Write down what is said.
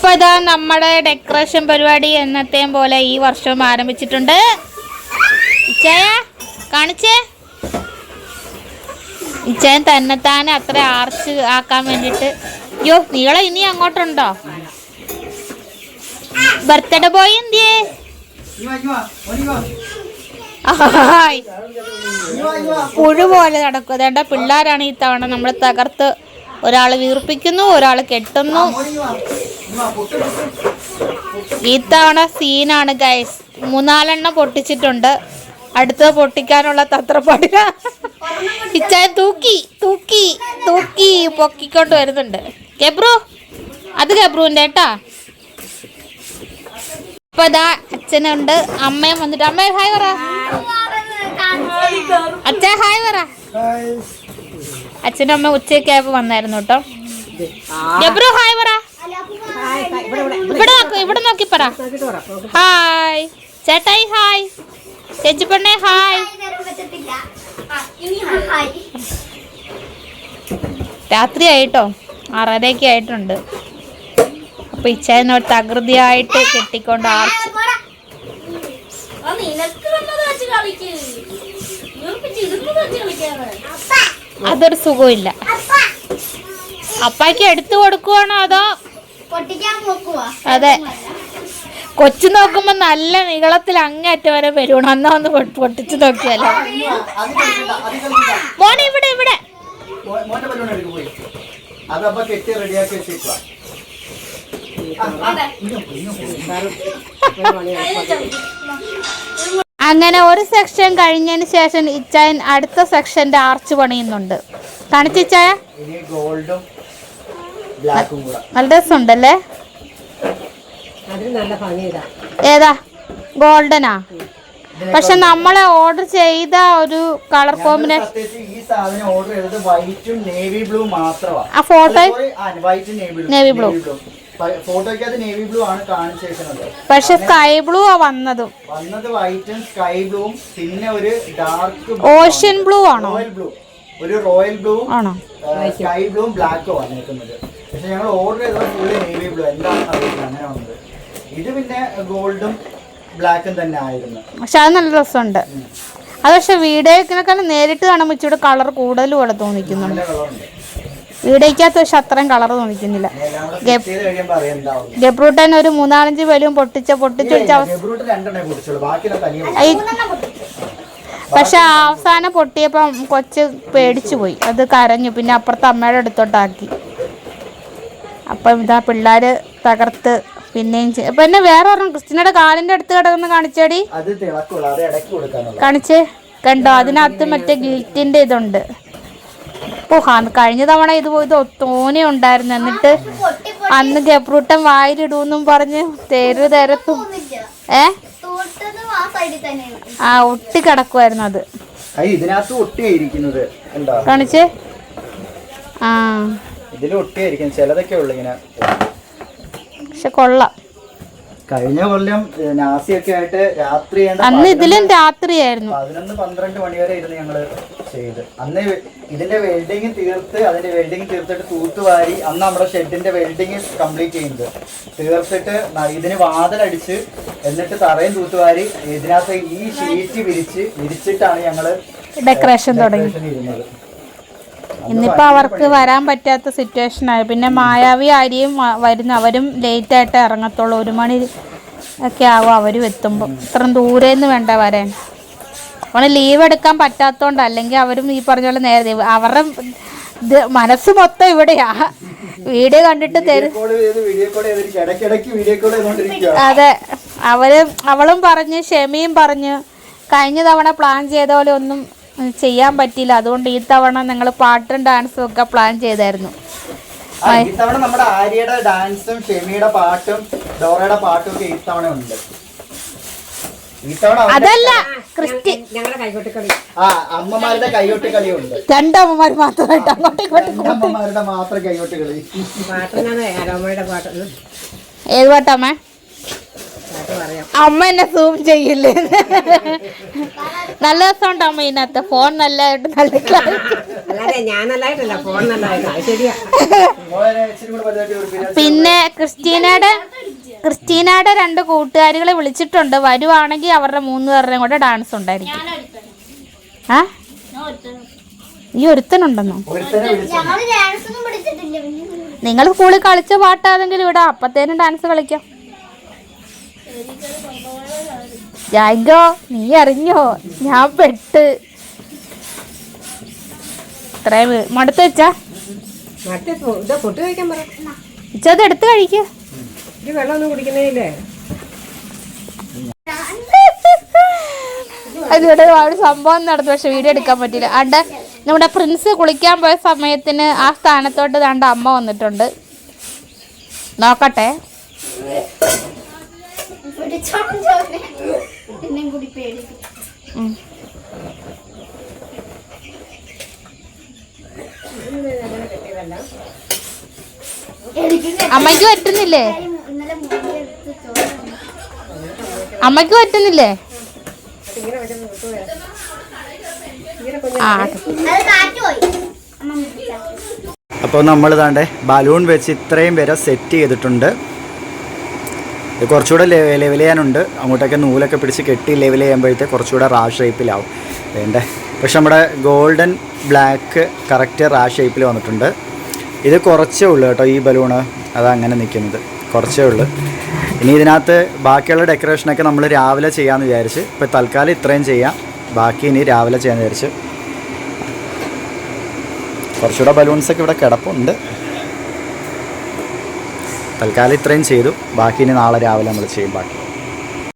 അപ്പോൾ ഇതാ നമ്മുടെ ഡെക്കറേഷൻ പരിപാടി എന്നത്തെയും പോലെ ഈ വർഷവും ആരംഭിച്ചിട്ടുണ്ട്. ഇച്ചായ കാണിച്ചേ. ഇച്ചായൻ തന്നെത്താനെ അത്ര ആർച്ച് ആക്കാൻ വേണ്ടിയിട്ട്. അയ്യോ നീളെ ഇനി അങ്ങോട്ടുണ്ടോ? ബർത്ത്ഡേ ബോയ് എന്തിയേ? പുഴു പോലെ നടക്കും. അതേണ്ട പിള്ളേരാണ് ഈ തവണ നമ്മൾ തകർത്ത്. ഒരാൾ വീർപ്പിക്കുന്നു, ഒരാൾ കെട്ടുന്നു. ഈ തവണ സീനാണ് ഗൈസ്. 3-4 പൊട്ടിച്ചിട്ടുണ്ട്. അടുത്തത് പൊട്ടിക്കാനുള്ള തത്രപ്പാടില. ഇച്ചായ തൂക്കി തൂക്കി തൂക്കി പൊക്കിക്കൊണ്ട് വരുന്നുണ്ട്. ഗബ്രു അത് ഗബ്രുവിൻ്റെ കേട്ടാ. അപ്പൊ ഇതാ അച്ഛനുണ്ട്, അമ്മയും വന്നിട്ട്. അമ്മ ഹായ് പറ. അച്ഛൻ ഹായ് പറ. അച്ഛനും അമ്മ ഉച്ചയൊക്കെ ആയപ്പോ വന്നായിരുന്നു കേട്ടോ. ഗബ്രു ഹായ് പറ. ഇവിടെ നോക്കി പറ. ഹായ് ചേട്ടായി, ഹായ് ചേച്ചിപ്പെണ്ണെ, ഹായ്. രാത്രി ആയിട്ടോ, 6:30 ആയിട്ടുണ്ട്. അപ്പൊ ഇച്ചായനോട് തകൃതിയായിട്ട് കെട്ടിക്കൊണ്ട് ആർച്ച്. അതൊരു സുഖമില്ല. അപ്പായ്ക്ക് എടുത്തു കൊടുക്കുവാണോ അതോ? അതെ, കൊച്ചു നോക്കുമ്പോ നല്ല നീളത്തിൽ അങ്ങേറ്റം വരെ വരുവാണ്. അന്നാ ഒന്ന് പൊട്ടിച്ചു നോക്കിയല്ലോ. മോനെ ഇവിടെ ഇവിടെ അങ്ങനെ ഒരു സെക്ഷൻ കഴിഞ്ഞതിന് ശേഷം ഇച്ചായൻ അടുത്ത സെക്ഷന്റെ ആർച്ച് പണിയുന്നുണ്ട്. കാണിച്ചായ നല്ല രസമുണ്ടല്ലേ? ഏതാ ഗോൾഡനാ? പക്ഷെ നമ്മളെ ഓർഡർ ചെയ്ത ഒരു കളർ കോമ്പിനേഷൻ. ആ ഫോട്ടോ നേവി ബ്ലൂ. പക്ഷെ സ്കൈ ബ്ലൂ ആ വന്നത് വൈറ്റും സ്കൈ ബ്ലൂവും പിന്നെ ഒരു ഡാർക്ക് ഓഷ്യൻ ബ്ലൂ ആണോ? ഒരു റോയൽ ബ്ലൂ ആണോ? സ്കൈ ബ്ലൂവും ബ്ലാക്കും വന്നേക്കുന്നത്. പക്ഷെ ഞങ്ങൾ ഓർഡർ ചെയ്തത് ഫുള്ള് നേവി ബ്ലൂ. എന്താണെന്ന് അറിയില്ല, അങ്ങനെ വന്നത്. ഇത് പിന്നെ ഗോൾഡും ബ്ലാക്കും തന്നെ ആയിരുന്നു. പക്ഷെ അത് നല്ല രസമുണ്ട്. അത് പക്ഷെ വീഡിയോക്കാളും നേരിട്ട് കാണുമ്പോൾ ഇച്ചിരി കളർ കൂടുതൽ പോലെ തോന്നിക്കുന്നുണ്ട്. വീഡിയോക്കകത്ത് പക്ഷെ അത്രയും കളർ തോന്നിക്കുന്നില്ല. ഗബ്രൂട്ടൻ ഒരു 3-4 ബലൂൺ പൊട്ടിച്ചു. പക്ഷെ അവസാനം പൊട്ടിയപ്പം കൊച്ച് പേടിച്ചു പോയി. അത് കരഞ്ഞു. പിന്നെ അപ്പുറത്ത് അമ്മയുടെ അടുത്തോട്ടാക്കി. അപ്പം ഇതാ പിള്ളേര് തകർത്ത് പിന്നെയും. പിന്നെ വേറെ ഒരെണ്ണം ക്രിസ്റ്റിനയുടെ കാലിന്റെ അടുത്ത് കിടക്കുന്ന കാണിച്ചേടി. കാണിച്ചേ, കണ്ടോ? അതിനകത്ത് മറ്റേ ഗിൽറ്റിന്റെ ഇതുണ്ട്. കഴിഞ്ഞ തവണ ഇത് തോനെ ഉണ്ടായിരുന്നു. എന്നിട്ട് അന്ന് ഗബ്രൂട്ടൻ വായിലിടൂന്നും പറഞ്ഞ് തെരത്തും ആ ഒട്ടി കിടക്കുമായിരുന്നു. അത് കാണിച്ചേ. ആ പക്ഷെ കൊള്ളാം. കഴിഞ്ഞ കൊല്ലം നാസിയൊക്കെ ആയിട്ട് രാത്രി, അന്ന് ഇതിലും രാത്രിയായിരുന്നു. 11-12 മണി വരെ ഇരുന്ന് ഞങ്ങള് ചെയ്ത്. അന്ന് ഇതിന്റെ വെൽഡിങ് തീർത്ത്, അതിന്റെ വെൽഡിങ് തീർത്തിട്ട് തൂത്തുവാരി. അന്ന് നമ്മുടെ ഷെഡിന്റെ വെൽഡിങ് കംപ്ലീറ്റ് ചെയ്യുന്നത് തീർത്തിട്ട് ഇതിന് വാതിലടിച്ച് എന്നിട്ട് തറയും തൂത്തുവാരി ഇതിനകത്ത് ഈ ഷീറ്റ് വിരിച്ചിട്ടാണ് ഞങ്ങള് ഡെക്കറേഷൻ തുടങ്ങിയിരുന്നത്. ഇന്നിപ്പോൾ അവർക്ക് വരാൻ പറ്റാത്ത സിറ്റുവേഷനായി. പിന്നെ മായാവി ആര്യയും വരുന്ന, അവരും ലേറ്റായിട്ട് ഇറങ്ങത്തുള്ളൂ. 1 മണി ഒക്കെ ആവും അവരും എത്തുമ്പോൾ. ഇത്രയും ദൂരേന്ന് വേണ്ട വരാൻ. അവന് ലീവ് എടുക്കാൻ പറ്റാത്തതുകൊണ്ട്. അല്ലെങ്കിൽ അവരും ഈ പറഞ്ഞ പോലെ നേരെ അവരുടെ മനസ്സ് മൊത്തം ഇവിടെയാ. വീഡിയോ കണ്ടിട്ട് തരും. അതെ, അവളും പറഞ്ഞ് ഷെമിയും പറഞ്ഞ് കഴിഞ്ഞ തവണ പ്ലാൻ ചെയ്ത പോലെ ഒന്നും ചെയ്യാൻ പറ്റിയില്ല. അതുകൊണ്ട് ഈ തവണ ഞങ്ങൾ പാട്ടും ഡാൻസും ഒക്കെ പ്ലാൻ ചെയ്തായിരുന്നു. ഇത്തവണ നമ്മുടെ ആര്യയുടെ ഡാൻസും ഷെമിയുടെ പാട്ടും ഡോറയുടെ പാട്ടും ഒക്കെ ഇത്തവണ ഉണ്ട്. അതല്ല അമ്മമാരുടെ കൈകൊട്ടി കളിയുണ്ട്. 2 അമ്മമാർ മാത്രമായിട്ട് അമ്മമാരുടെ മാത്രം കൈകൊട്ടി കളി. ഏത് പാട്ടമ്മ? അമ്മ എന്നെ സൂം ചെയ്യില്ലേ? നല്ല രസമുണ്ട് അമ്മ ഇതിനകത്ത്. ഫോൺ നല്ലതായിട്ട് നല്ല ഞാൻ നല്ലതായിട്ടല്ല ഫോൺ നല്ലതായിട്ടാ ശരിയാ. പിന്നെ ക്രിസ്റ്റീനയുടെ 2 കൂട്ടുകാരികളെ വിളിച്ചിട്ടുണ്ട്. വരുവാണെങ്കിൽ അവരുടെ 3 പേരുടെയും കൂടെ ഡാൻസ് ഉണ്ടായിരിക്കും. ആ ഈ ഒരുത്തനുണ്ടെന്നോ? നിങ്ങൾ സ്കൂളിൽ കളിച്ച പാട്ടാതെങ്കിലും ഇവിടെ അപ്പത്തേനും ഡാൻസ് കളിക്കാം. ജാഗോ നീ അറിഞ്ഞോ ഞാൻ പെട്ട് ഇത്രയും മടുത്ത് വെച്ചാ ഫുഡ് കഴിക്കാൻ പറ. ഇച്ചത് എടുത്ത് കഴിക്കുക. വെള്ളമൊന്നും കുടിക്കുന്നതില്ലേ? അതിവിടെ ഒരു സംഭവം നടന്നു, പക്ഷെ വീഡിയോ എടുക്കാൻ പറ്റില്ല. അവിടെ നമ്മുടെ പ്രിൻസ് കുളിക്കാൻ പോയ സമയത്തിന് ആ സ്ഥാനത്തോട്ട് ദാണ്ട അമ്മ വന്നിട്ടുണ്ട്. നോക്കട്ടെ. അമ്മയ്ക്ക് പറ്റുന്നില്ലേ? അമ്മയ്ക്ക് പറ്റുന്നില്ലേ? അപ്പോൾ നമ്മൾ താണ്ടെ ബലൂൺ വെച്ച് ഇത്രയും വരെ സെറ്റ് ചെയ്തിട്ടുണ്ട്. ഇത് കുറച്ചുകൂടെ ലെവൽ ചെയ്യാനുണ്ട്. അങ്ങോട്ടൊക്കെ നൂലൊക്കെ പിടിച്ച് കെട്ടി ലെവൽ ചെയ്യുമ്പോഴത്തേക്ക് കുറച്ചുകൂടെ റാ ഷേപ്പിലാവും വേണ്ടേ. പക്ഷെ നമ്മുടെ ഗോൾഡൻ ബ്ലാക്ക് കറക്റ്റ് റാ ഷേപ്പിൽ വന്നിട്ടുണ്ട്. ഇത് കുറച്ചേ ഉള്ളൂ കേട്ടോ ഈ ബലൂണ്, അതങ്ങനെ നിൽക്കുന്നത് കുറച്ചേ ഉള്ളൂ. ഇനി ഇതിനകത്ത് ബാക്കിയുള്ള ഡെക്കറേഷനൊക്കെ നമ്മൾ രാവിലെ ചെയ്യാമെന്ന് വിചാരിച്ച്. ഇപ്പോൾ തൽക്കാലം ഇത്രയും ചെയ്യാം, ബാക്കി ഇനി രാവിലെ ചെയ്യാമെന്ന് വിചാരിച്ച്. കുറച്ചുകൂടെ ബലൂൺസൊക്കെ ഇവിടെ കിടപ്പുണ്ട്. തൽക്കാലം ഇത്രയും ചെയ്തു, ബാക്കി ഇനി നാളെ രാവിലെ നമ്മൾ ചെയ്യും ബാക്കി.